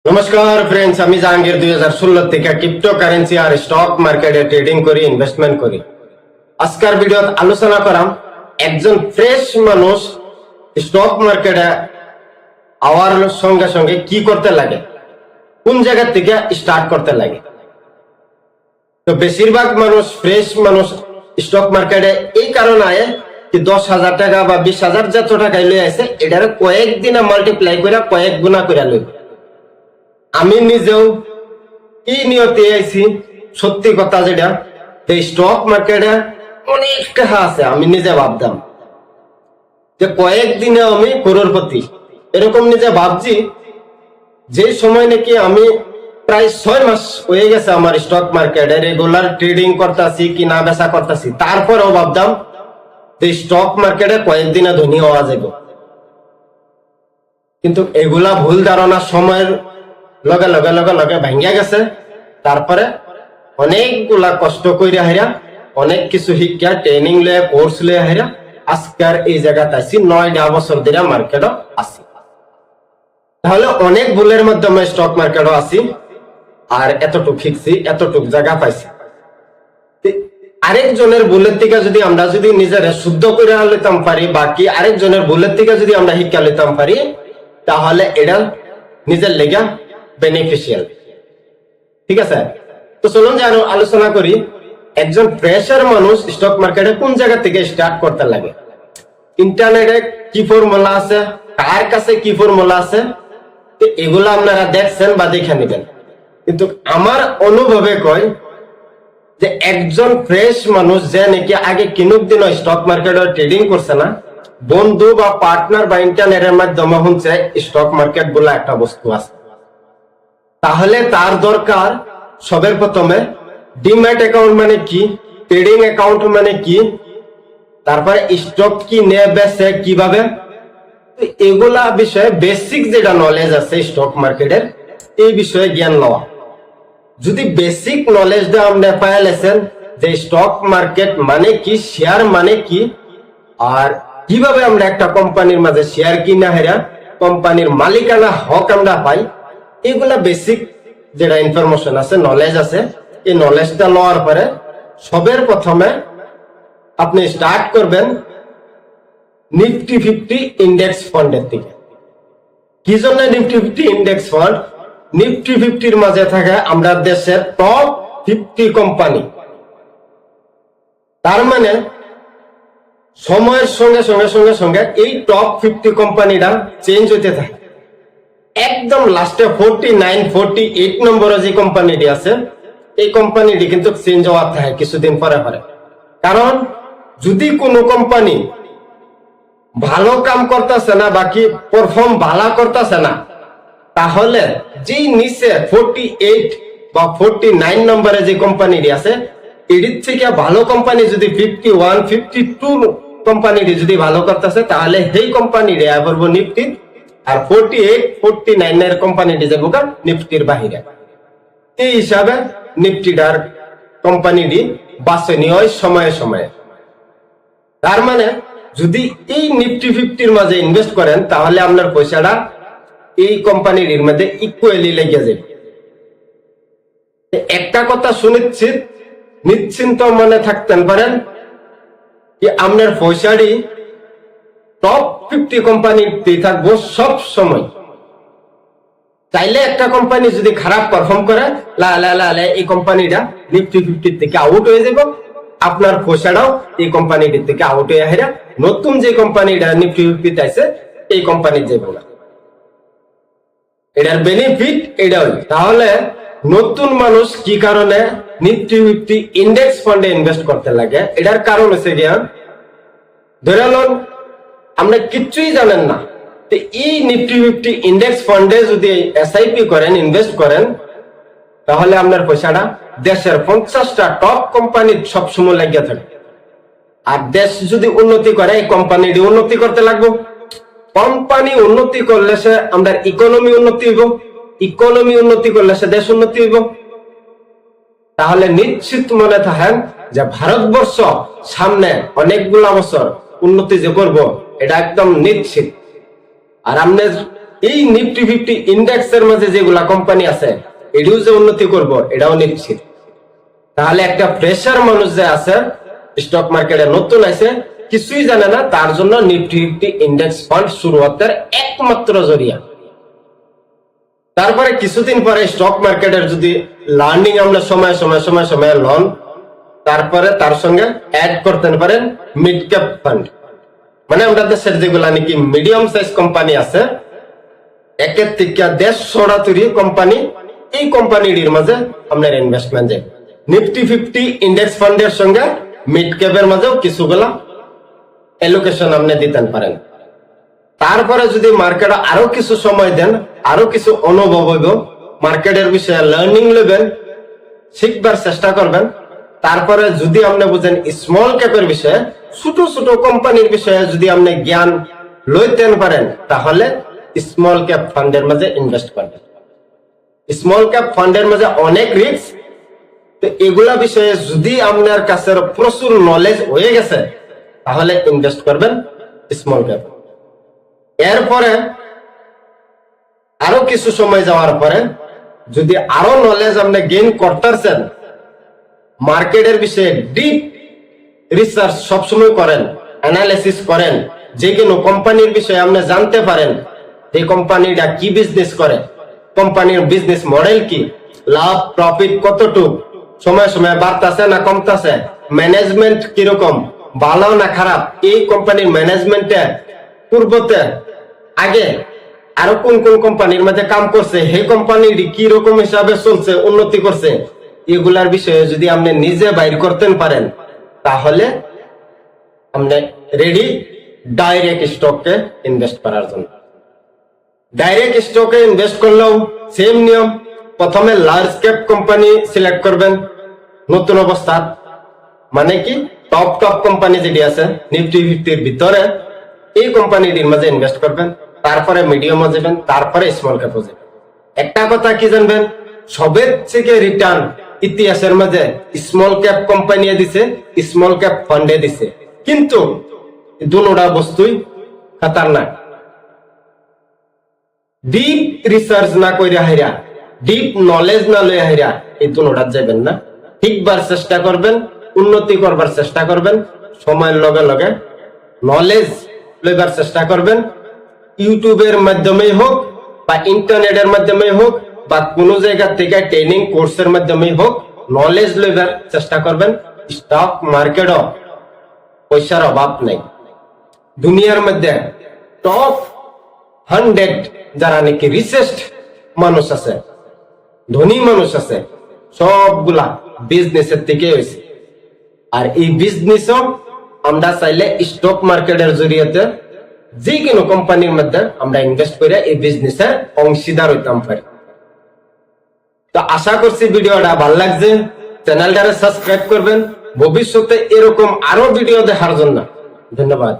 নমস্কার ফ্রেন্ডস, আমি জাহাঙ্গীর 2016 থেকে ক্রিপ্টোকারেন্সি আর স্টক মার্কেটে ট্রেডিং করি, ইনভেস্টমেন্ট করি। আজকের ভিডিওতে আলোচনা করাম একজন ফ্রেশ মানুষ স্টক মার্কেটে আওয়ার সঙ্গে সঙ্গে কি করতে লাগে, কোন জায়গা থেকে স্টার্ট করতে লাগে। তো বেশিরভাগ মানুষ ফ্রেশ মানুষ স্টক মার্কেটে এই কারণে আয় কি 10,000 টাকা বা 20,000 যত টাকা লই আছে এটার কয়েকদিনে মাল্টিপ্লাই করে কয়েক গুণা করে লই। আমি নিজেও এই নিয়তে আইছি, সত্যি কথা যেটা স্টক মার্কেটে অনেক টাকা আছে। আমি নিজে ভাবতাম যে কয়েকদিনে আমি করোড়পতি, এরকম নিজে ভাবছি। যে সময় নাকি আমি প্রায় 6 মাস হয়ে গেছে আমার স্টক মার্কেটে রেগুলার ট্রেডিং করতেছি, কিনা বেচা করতেছি, তারপরেও ভাবতাম যে স্টক মার্কেটে কয়েকদিনে ধনী হওয়া যাবে। কিন্তু এগুলা ভুল ধারণা সময়ের লগে লগে লগে লগে ভাঙ্গা গেছে। তারপরে অনেকগুলা কষ্ট করে হাইরা, অনেক কিছু শিক্ষা ট্রেনিং লয়ে কোর্স লয়ে হাইরা আজকের এই জায়গাতে আছি। 9 বছর ধরে মার্কেটও আছি। তাহলে অনেক ভুলের মাধ্যমে স্টক মার্কেটও আছি, আর এতটুক শিখছি, এতটুক জায়গা পাইছি। আরেকজনের ভুলের থেকে যদি আমরা নিজেরা শুদ্ধ করে নিতাম পারি, বাকি আরেকজনের ভুলের থেকে যদি আমরা শিক্ষা নিতাম পারি, তাহলে এটা নিজের লেগা বেনিফিশিয়াল। ঠিক আছে, তো চলুন যে আলোচনা করি একজন ফ্রেশার মানুষ স্টক মার্কেটে কোন জায়গা থেকে স্টার্ট করতে লাগে। ইন্টারনেটে কি ফর্মুলা আছে, কার কাছে কি ফর্মুলা আছে, তো এগুলো আপনারা দেখছেন বা দেখে নেবেন। কিন্তু আমার অনুভবে কয় যে একজন ফ্রেশ মানুষ যে নাকি আগে কিনুক দিন স্টক মার্কেটে ট্রেডিং করছে না, বন্ধু বা পার্টনার বা ইন্টারনেটের মাধ্যমে শুনছে স্টক মার্কেট বলে একটা বস্তু আছে, তাহলে তার দরকার সবের প্রথমে ডিম্যাট অ্যাকাউন্ট মানে কি, ট্রেডিং অ্যাকাউন্ট মানে কি, তারপরে স্টক কি নে বেচে কিভাবে, এগুলা বিষয়ে বেসিক যেটা নলেজ আছে স্টক মার্কেটের, এই বিষয়ে জ্ঞান লওয়া। যদি বেসিক নলেজটা আপনি পাই লেছেন যে স্টক মার্কেট মানে কি, শেয়ার মানে কি, আর কিভাবে আমরা একটা কোম্পানির মাঝে শেয়ার কিনা হেরা কোম্পানির মালিকানা হক আমরা পাই, এগুলা বেসিক যেটা ইনফরমেশন আছে, নলেজ আছে, এই নলেজটা লওয়ার পরে সবের প্রথমে আপনি স্টার্ট করবেন নিফটি 50 ইন্ডেক্স ফান্ডের থেকে। কি জন্য নিফটি 50 ইন্ডেক্স ফান্ড? নিফটি 50-র মাঝে থাকে আমরা দেশের টপ 50 কোম্পানি। তার মানে সময়ের সঙ্গে সঙ্গে সঙ্গে সঙ্গে এই টপ 50 কোম্পানিটা চেঞ্জ হতে থাকে। একদম লাস্টে 49, 48 নম্বরে যে কোম্পানিটি আছে, এই কোম্পানিটি কিন্তু চেঞ্জ হওয়ার থাকে কিছুদিন পরে পরে। কারণ যদি কোনো কোম্পানি ভালো কাম করতেছে না, বাকি পারফর্ম ভালো করতেছে না, তাহলে যেই নিচে 48 বা 49 নম্বরে যে কোম্পানিটি আছে, এটির থেকে ভালো কোম্পানি যদি 51, 52 কোম্পানিটি যদি ভালো করতেছে, তাহলে সেই কোম্পানিটি আবার নিফটি, আর 48, 49 এর কোম্পানিটি যাবো নিফটির বাহিরে। এই হিসাবে নিফটিটার কোম্পানিটি বাছনি হয় সময়ে সময়ে। তার মানে যদি এই নিফটি 50-র মাঝে ইনভেস্ট করেন, তাহলে আপনার পয়সাটা এই কোম্পানির মধ্যে ইকুয়ালি লেগে যাবে। একটা কথা সুনিশ্চিত নিশ্চিন্ত মনে থাকতেন পারেন যে আপনার পয়সাটি টপ 50 কোম্পানিতে থাকবো সব সময়। চাইলে একটা কোম্পানি যদি খারাপ পারফর্ম করে, এই কোম্পানিটা নিফটি 50 থেকে আউট হয়ে যাব, আপনার পয়সাটাও এই কোম্পানিটির থেকে আউট হয়ে হেরা নতুন যে কোম্পানিটা নিফটি 50 আছে এই কোম্পানির যাবো না। এটার বেনিফিট এটাই। তাহলে নতুন মানুষ কি কারণে নিফটি 50 ইন্ডেক্স ফান্ডে ইনভেস্ট করতে লাগে, এটার কারণ হচ্ছে গিয়া, ধরে লন আপনি কিচ্ছুই জানেন না, তো এই নিফটি 50 ইন্ডেক্স ফান্ডে যদি এসআইপি করেন, ইনভেস্ট করেন, তাহলে আপনার পয়সাটা দেশের 50টা টপ কোম্পানির সবসময় লাগিয়ে থাকে। আর দেশ যদি উন্নতি করে, এই কোম্পানিটি উন্নতি করতে লাগবে। কোম্পানি উন্নতি করলে সে আমাদের ইকোনমি উন্নতি হইব, ইকোনমি উন্নতি করলে সে দেশ উন্নতি হইব। তাহলে নিশ্চিত মনে থাকেন যে ভারতবর্ষ সামনে অনেকগুলা বছর উন্নতি যে করব, এটা একদম নিশ্চিত। আর আপনার এই নিফটি 50 ইন্ডেক্সের মাঝে যেগুলা কোম্পানি আছে এটিও যে উন্নতি করব এটাও নিশ্চিত। তাহলে একটা ফ্রেশার মানুষ যে আছে স্টক মার্কেটে নতুন আছে কিছুই জানে না, তার জন্য নিফটি 50 ইন্ডেক্স ফান্ড শুরুয়াতের একমাত্র জরিয়া। তারপরে কিছুদিন পরে স্টক মার্কেটের যদি লার্নিং আমরা সময় লন, তারপরে তার সঙ্গে অ্যাড করতে পারেন মিড ক্যাপ ফান্ড। মানে আমরা দেশের যেগুলা নাকি মিডিয়াম সাইজ কোম্পানি আছে, একের থেকে 150 তৈরি কোম্পানি, এই কোম্পানিটির মাঝে আপনার ইনভেস্টমেন্ট যায়। নিফটি 50 ইন্ডেক্স ফান্ডের সঙ্গে মিড ক্যাপের মাঝেও কিছুগুলা এলোকেশন আপনি দিতে পারেন। তারপরে যদি মার্কেটে আরো কিছু সময় দেন, আরো কিছু অনুভব হইব, মার্কেটের বিষয়ে লার্নিং নেবেন, শিখবার চেষ্টা করবেন, তারপরে যদি আপনি বুঝেন স্মল ক্যাপের বিষয়ে, ছোট ছোট কোম্পানির বিষয়ে যদি আপনি জ্ঞান লইতে পারেন, তাহলে স্মল ক্যাপ ফান্ডের মাঝে ইনভেস্ট করবেন। স্মল ক্যাপ ফান্ডের মাঝে অনেক রিস্ক, তো এগুলা বিষয়ে যদি আপনার কাছে প্রচুর নলেজ হয়ে গেছে তাহলে ইনভেস্ট করবেন স্মল ক্যাপ। এরপরে আরো কিছু সময় যাওয়ার পরে যদি আরো নলেজ আপনি গেইন করতেছেন, মার্কেটের বিষয়ে ডিপ রিসার্চ সবসময় করেন, অ্যানালিসিস করেন, যে কোনো কোম্পানির বিষয়ে আপনি জানতে পারেন এই কোম্পানিটা কি বিজনেস করে, কোম্পানির বিজনেস মডেল কি, লাভ প্রফিট কতটুক, সময় বাড়তেছে না কমতেছে, ম্যানেজমেন্ট কিরকম, ভালো না খারাপ, এই কোম্পানির ম্যানেজমেন্টে পূর্বতে আগে আরো কোন কোন কোম্পানির মধ্যে কাম করছে, সেই কোম্পানি কি রকম হিসাবে চলছে, উন্নতি করছে, এগুলার বিষয়ে যদি আপনি নিজে বাইর করতে পারেন তাহলে আপনি রেডি ডাইরেক্ট স্টকে ইনভেস্ট করার জন্য। ডাইরেক্ট স্টকে ইনভেস্ট করলেও সেম নিয়ম, প্রথমে লার্জ ক্যাপ কোম্পানি সিলেক্ট করবেন নতুন অবস্থা, মানে কি টপ কোম্পানি যেটি আছে নিফটি 50 ভিতরে, এই কোম্পানিটির মাঝে ইনভেস্ট করবেন, তারপরে মিডিয়ামে যাবেন, তারপরে স্মল ক্যাপে যাবেন। একটা কথা কি জানবেন, সবের থেকে রিটার্ন ইতিহাসের মাঝে স্মল ক্যাপ কোম্পানি দিছে, স্মল ক্যাপ ফান্ডে দিছে, কিন্তু দুটোটা বস্তুই খতরনাক। ডিপ রিসার্চ না কইরা হাইরা, ডিপ নলেজ না লইয়া হাইরা এই দুটোটা যাবেন না। ঠিকবার চেষ্টা করবেন, উন্নতি করবার চেষ্টা করবেন, সময়ের লগে লগে নলেজ লইবার চেষ্টা করবেন। ইউটিউবের মাধ্যমেই হোক বা ইন্টারনেটের মাধ্যমেই হোক বা কোনো জায়গা থেকে ট্রেনিং কোর্সের মাধ্যমেই হোক নলেজ লইবার চেষ্টা করবেন। স্টক মার্কেটও পয়সার অভাব নেই। দুনিয়ার মধ্যে টপ 100 যারা নাকি রিচেস্ট মানুষ আছে, ধনী মানুষ আছে, সবগুলা বিজনেসের থেকে হয়েছে। আর এই বিজনেসও আমরা চাইলে স্টক মার্কেটের জরিয়াতে যে কোনো কোম্পানির মধ্যে আমরা ইনভেস্ট করে এই বিজনেসের অংশীদার হইতাম পারি। তো আশা করছি ভিডিওটা ভালো লাগছে, চ্যানেলটারে সাবস্ক্রাইব করবেন ভবিষ্যতে এরকম আরো ভিডিও দেখার জন্য। ধন্যবাদ।